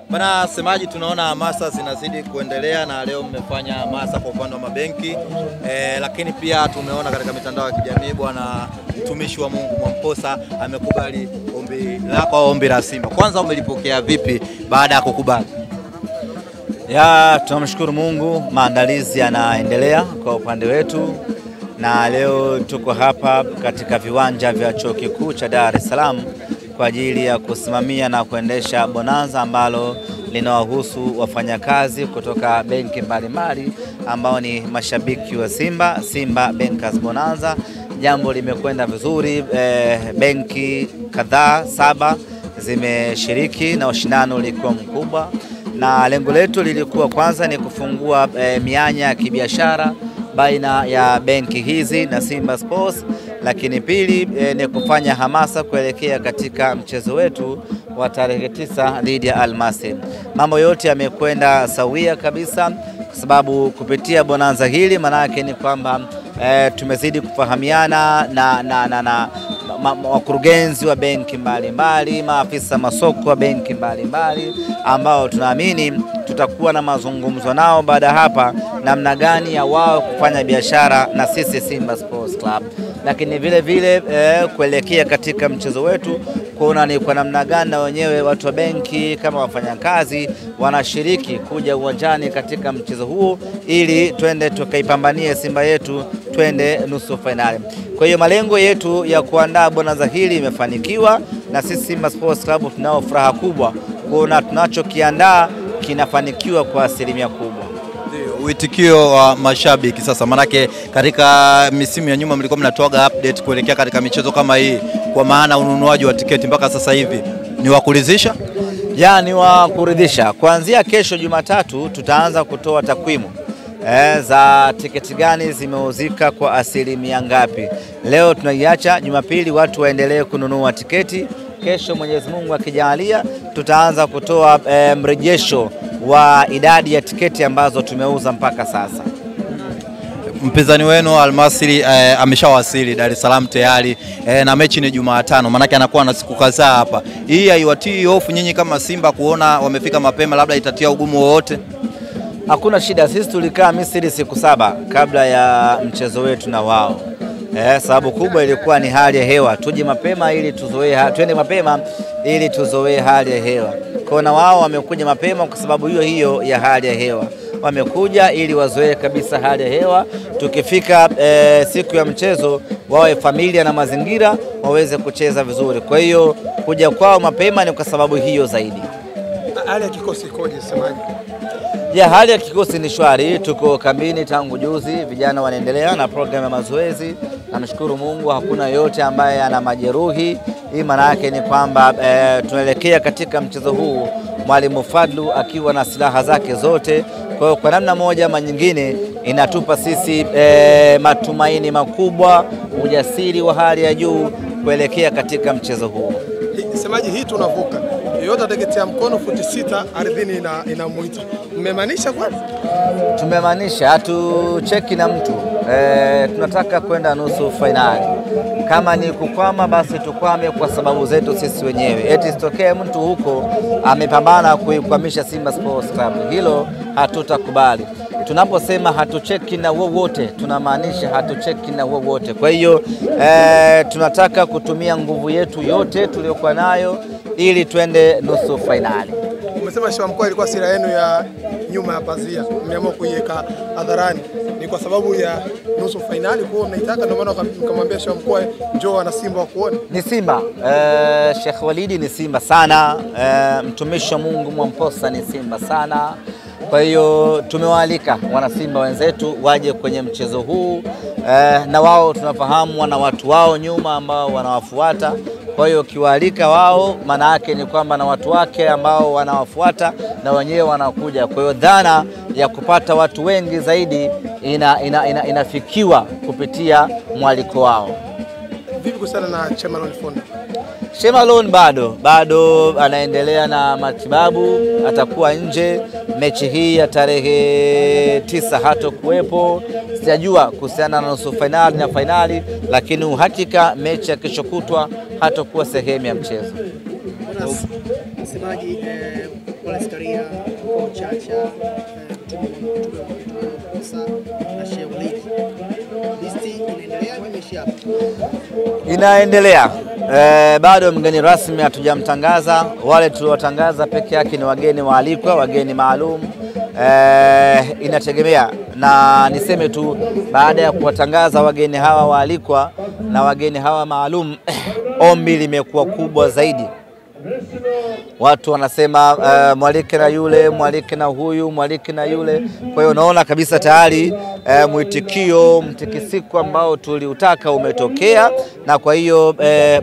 Bana semaji, tunaona hamasa zinazidi kuendelea na leo mmefanya hamasa kwa upande wa mabenki lakini pia tumeona katika mitandao ya kijamii bwana mtumishi wa Mungu Mwamposa amekubali ombi lako au ombi la Simba. Kwanza umelipokea vipi baada ya kukubali? Tunamshukuru Mungu, maandalizi yanaendelea kwa upande wetu na leo tuko hapa katika viwanja vya Chuo Kikuu cha Dar es Salaam kwa ajili ya kusimamia na kuendesha bonanza ambalo linawahusu wafanyakazi kutoka benki mbalimbali ambao ni mashabiki wa Simba Bankers Bonanza. Jambo limekwenda vizuri, benki kadhaa 7 zimeshiriki na ushindano ulikuwa mkubwa, na lengo letu lilikuwa kwanza ni kufungua mianya ya kibiashara baina ya benki hizi na Simba Sports, lakini pili ni kufanya hamasa kuelekea katika mchezo wetu wa tarehe 9 dhidi ya Al Masry. Mambo yote yamekwenda sawia kabisa kwa sababu kupitia bonanza hili maana yake ni kwamba tumezidi kufahamiana na wakurugenzi wa benki mbalimbali, maafisa masoko wa benki mbalimbali ambao tunaamini tutakuwa na mazungumzo nao baada hapa namna gani ya wao kufanya biashara na sisi Simba Sports Club, lakini vile vile kuelekea katika mchezo wetu kuona ni kwa namna gani na wenyewe watu wa benki kama wafanyakazi wanashiriki kuja uwanjani katika mchezo huu ili twende tukaipambanie Simba yetu twende nusu finali. Kwa hiyo malengo yetu ya kuandaa bonanza hili imefanikiwa na sisi Simba Sports Club tunao furaha kubwa kuona tunachokiandaa kinafanikiwa kwa asilimia kubwa. Uitikio wa mashabiki sasa, manake katika misimu ya nyuma mlikuwa mnatoa update kuelekea katika michezo kama hii, kwa maana ununuaji wa tiketi mpaka sasa hivi ni wa kuridhisha? Ni wa kuridhisha. Kuanzia kesho Jumatatu tutaanza kutoa takwimu za tiketi gani zimeuzika kwa asilimia ngapi. Leo tunaiacha Jumapili watu waendelee kununua tiketi. Kesho Mwenyezi Mungu akijalia tutaanza kutoa mrejesho wa idadi ya tiketi ambazo tumeuza mpaka sasa. Mpinzani wenu Al Masry ameshawasili Dar es Salaam tayari na mechi ni Jumatano, maana anakuwa na siku kadhaa hapa. Hii haiwatii hofu nyinyi kama Simba kuona wamefika mapema, labda itatia ugumu wowote? Hakuna shida, sisi tulikaa Misri siku 7 kabla ya mchezo wetu na wao. Sababu kubwa ilikuwa ni hali ya hewa. Tuje mapema ili tuzoee, twende mapema ili tuzoee hali ya hewa. Kwa na wao wamekuja mapema kwa sababu hiyo ya hali ya hewa. Wamekuja ili wazoee kabisa hali ya hewa. Tukifika siku ya mchezo wawe familia na mazingira waweze kucheza vizuri. Kwa hiyo kuja kwao mapema ni kwa sababu hiyo zaidi. Hali ya kikosi koje semaji? Hali ya kikosi ni shwari, tuko kambini tangu juzi, vijana wanaendelea na program ya mazoezi. Namshukuru Mungu hakuna yote ambaye ana majeruhi. Hii maana yake ni kwamba tunaelekea katika mchezo huu Mwalimu Fadlu akiwa na silaha zake zote. Kwa hiyo kwa namna moja ama nyingine inatupa sisi matumaini makubwa, ujasiri wa hali ya juu kuelekea katika mchezo huu. Semaji, hii tunavuka. Yote ataketea mkono futi 6 ardhini inamuita. Mmemaanisha kwanza? Tumemaanisha, hatucheki na mtu. Tunataka kwenda nusu finali. Kama ni kukwama basi tukwame kwa sababu zetu sisi wenyewe. Eti sitokee mtu huko amepambana kuikwamisha Simba Sports Club. Hilo hatutakubali. Tunaposema hatucheki na wowote tunamaanisha hatucheki na wowote. Kwa hiyo tunataka kutumia nguvu yetu yote tuliyokuwa nayo ili twende nusu finali. Umesema Sheikh Mkoa ilikuwa sira yenu ya nyuma ya pazia, mmeamua kuiweka hadharani. Ni kwa sababu ya nusu finali kwa mnaitaka, ndio maana mkamwambia Sheikh Mkoa njoo na Simba wakuone? Ni Simba. Sheikh Walidi ni Simba sana. Mtumishi wa Mungu Mwamposa ni Simba sana. Kwa hiyo tumewaalika wana Simba wenzetu waje kwenye mchezo huu na wao tunafahamu wana watu wao nyuma ambao wanawafuata. Kwa hiyo kiwaalika wao maana yake ni kwamba na watu wake ambao wanawafuata na wenyewe wanakuja. Kwa hiyo dhana ya kupata watu wengi zaidi inafikiwa kupitia mwaliko wao. Vipi kuhusiana na Chemalon Fonda? Chemalon bado anaendelea na matibabu, atakuwa nje. Mechi hii ya tarehe 9 hatakuwepo. Sijajua kuhusiana na nusu finali na finali, lakini uhakika mechi ya kesho kutwa hatakuwa sehemu ya mchezo. Msemaji, Wallace Karia, Chacha, Musa na Sheikh. Listi inaendelea imeishia hapa. Inaendelea. Bado mgeni rasmi hatujamtangaza. Wale tuliotangaza peke yake ni wageni waalikwa, wageni maalum. Inategemea, na niseme tu baada ya kuwatangaza wageni hawa waalikwa na wageni hawa maalum, ombi limekuwa kubwa zaidi. Watu wanasema mwalike na yule, mwalike na huyu, mwalike na yule. Kwa hiyo unaona kabisa tayari mwitikio, mtikisiko ambao tuliutaka umetokea, na kwa hiyo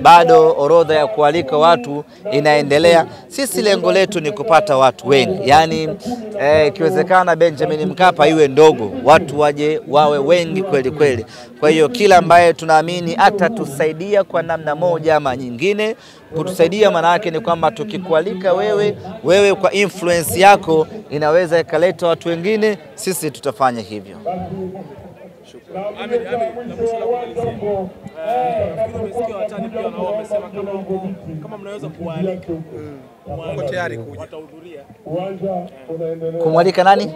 bado orodha ya kualika watu inaendelea. Sisi lengo letu ni kupata watu wengi, yani ikiwezekana Benjamin Mkapa iwe ndogo, watu waje wawe wengi kweli kweli. Kwa hiyo kila ambaye tunaamini atatusaidia kwa namna moja ama nyingine. Kutusaidia maana yake ni kwamba tukikualika wewe kwa influence yako inaweza ikaleta watu wengine, sisi tutafanya hivyo. Umesikia watani pia na wao wamesema kama mnaweza kualika wako tayari kuja watahudhuria. Kumwalika nani?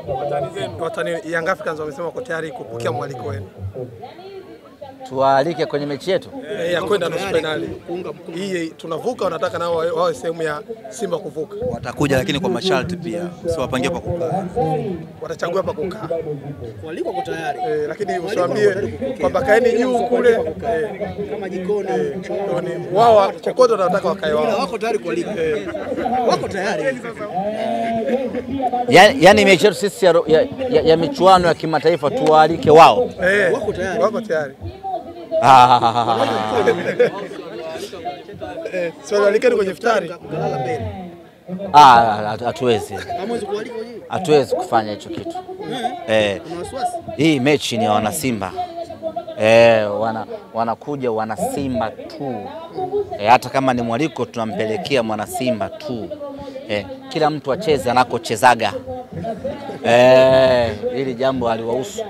Watani Young Africans wamesema wako tayari kupokea mwaliko wenu. Tuwaalike kwenye mechi yetu ya kwenda nusu finali. Hii tunavuka, wanataka nao wawe sehemu ya Simba kuvuka. Watakuja lakini kwa masharti pia. Sio wapangie pa kukaa. Watachagua pa kukaa. Waliko kwa tayari. Lakini usiwaambie kwamba kaeni juu kule kama jikoni. Wao chokoto wanataka wakae wao. Wako tayari kualika. Wako tayari. Yani mechi yetu sisi ya michuano ya kimataifa tuwaalike wao. Wako tayari. Wako tayari. Swali alikeni kwenye iftari. Hatuwezi kufanya hicho kitu. Hii mechi ni ya wana Simba. Wanakuja wana Simba tu. Hata kama ni mwaliko tunampelekea mwana Simba tu. Kila mtu acheze anakochezaga. Hili jambo haliwahusu.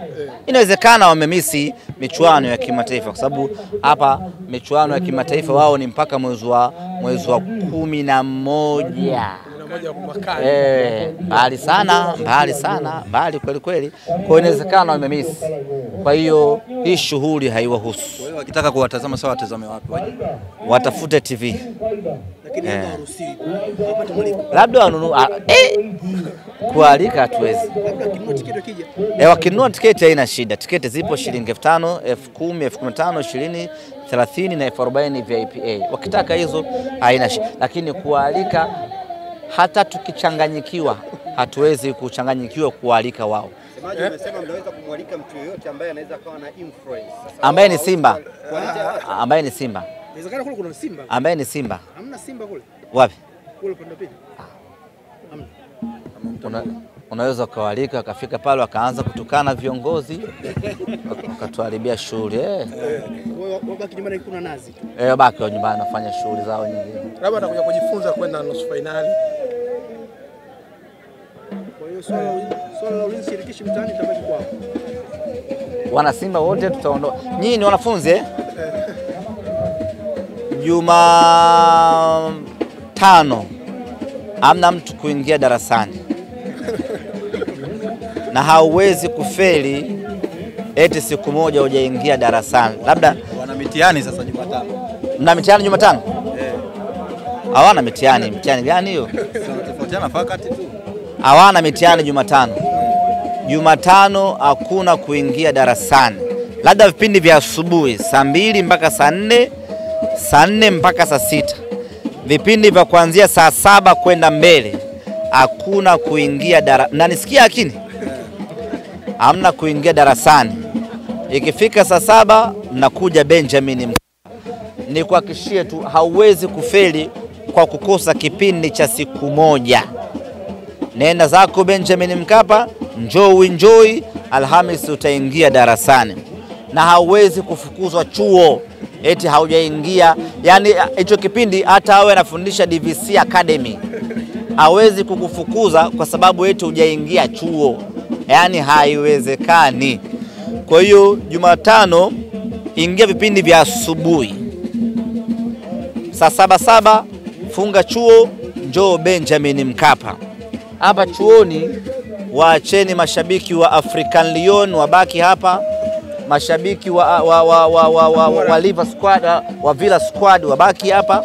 Inawezekana wamemisi michuano ya kimataifa, kwa sababu hapa michuano ya kimataifa wao ni mpaka mwezi wa 11. Mbali kweli kweli. Kwa hiyo inawezekana wamemisi. Kwa hiyo hii shughuli haiwahusu. Kwa hiyo wakitaka kuwatazama sawa, watazame wapi waje? Watafute TV. Lakini hawaruhusiwi. Hapati mwaliko. Labda wanunua kualika hatuwezi. Labda kinunua tiketi kija. Wakinunua tiketi haina shida. Tiketi zipo shilingi 5,000, 10,000, 15,000, 20, 30 na 40 VIP. Wakitaka hizo haina shida. Lakini kualika, hata tukichanganyikiwa hatuwezi kuchanganyikiwa kualika wao. Semaji umesema mnaweza kumwalika mtu yoyote ambaye anaweza kawa na influence. Ambaye ni Simba. Ambaye ni Simba. Inawezekana kule kuna Simba. Ambaye ni Simba. Hamna Simba kule. Wapi? Kule pande pili. Unaweza kualika akafika pale akaanza kutukana viongozi wakatuharibia shughuli. Wabaki nyumbani kuna nazi. Wabaki nyumbani nafanya shughuli zao nyingine. Labda atakuja kujifunza kwenda nusu finali. Kwa hiyo swala la ulinzi shirikishi mtaani tabaki kwao. Wana Simba wote tutaondoa. Nyinyi ni wanafunzi Jumatano hamna mtu kuingia darasani. Na hauwezi kufeli eti siku moja hujaingia darasani. Labda wana mitihani sasa Jumatano. Mna mitihani Jumatano? Hawana mitihani. Mitihani gani hiyo? Tofautiana fakati tu. Hawana mitihani Jumatano. Jumatano hakuna kuingia darasani. Labda vipindi vya asubuhi saa 2 mpaka saa 4, saa 4 mpaka saa 6. Vipindi vya kuanzia saa 7 kwenda mbele hakuna kuingia darasani. Na nisikia akini? Hamna kuingia darasani. Ikifika saa 7 mnakuja Benjamin Mkapa. Ni kuhakikishie tu hauwezi kufeli kwa kukosa kipindi cha siku moja. Nenda zako Benjamin Mkapa, enjoy, Alhamisi utaingia darasani. Na hauwezi kufukuzwa chuo eti haujaingia. Yani hicho kipindi hata awe anafundisha DVC Academy hawezi kukufukuza kwa sababu eti hujaingia chuo. Yani haiwezekani. Kwa hiyo Jumatano ingia vipindi vya asubuhi. Saa 7 funga chuo, njoo Benjamin Mkapa. hapa chuoni, waacheni mashabiki wa African Lyon wabaki hapa, mashabiki wa Liver Squad, wa Villa Squad wabaki hapa,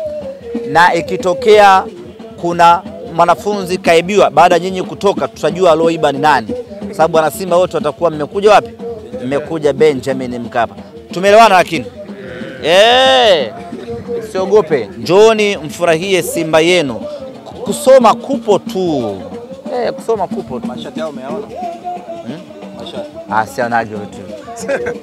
na ikitokea kuna mwanafunzi kaibiwa baada nyinyi kutoka, tutajua aloiba ni nani, sababu wana Simba wote watakuwa mmekuja wapi? Mmekuja Benjamin Mkapa. Tumeelewana? Lakini siogope, njooni mfurahie Simba yenu. Kusoma kupo tu. Kusoma kupo tu. Mashati yao umeona? Mashati. Asianage tu.